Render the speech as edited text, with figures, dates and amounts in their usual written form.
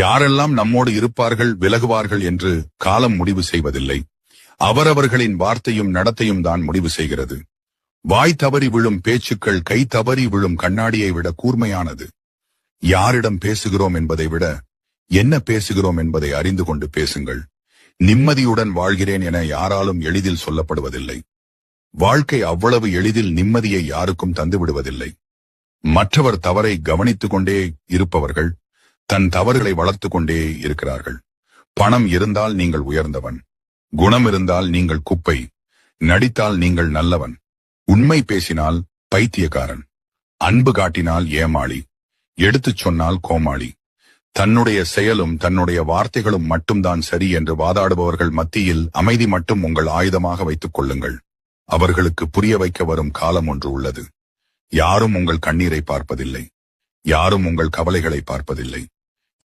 யாரெல்லாம் நம்மோடு இருப்பார்கள் விலகுவார்கள் என்று காலம் முடிவு செய்வதில்லை. அவரவர்களின் வார்த்தையும் நடத்தையும் தான் முடிவு செய்கிறது. வாய் தவறி விழும் பேச்சுக்கள் கை தவறி விழும் கண்ணாடியை விட கூர்மையானது. யாரிடம் பேசுகிறோம் என்பதை விட என்ன பேசுகிறோம் என்பதை அறிந்து கொண்டு பேசுங்கள். நிம்மதியுடன் வாழ்கிறேன் என யாராலும் எளிதில் சொல்லப்படுவதில்லை. வாழ்க்கை அவ்வளவு எளிதில் நிம்மதியை யாருக்கும் தந்துவிடுவதில்லை. மற்றவர் தவறை கவனித்துக் கொண்டே இருப்பவர்கள் தன் தவறுகளை வளர்த்து கொண்டே இருக்கிறார்கள். பணம் இருந்தால் நீங்கள் உயர்ந்தவன், குணம் இருந்தால் நீங்கள் குப்பை, நடித்தால் நீங்கள் நல்லவன், உண்மை பேசினால் பைத்தியக்காரன், அன்பு காட்டினால் ஏமாளி, எடுத்துச் சொன்னால் கோமாளி. தன்னுடைய செயலும் தன்னுடைய வார்த்தைகளும் மட்டும்தான் சரி என்று வாதாடுபவர்கள் மத்தியில் அமைதி மட்டும் உங்கள் ஆயுதமாக வைத்துக் கொள்ளுங்கள். அவர்களுக்கு புரிய வைக்க வரும் காலம் ஒன்று உள்ளது. யாரும் உங்கள் கண்ணீரை பார்ப்பதில்லை. யாரும் உங்கள் கவலைகளை பார்ப்பதில்லை.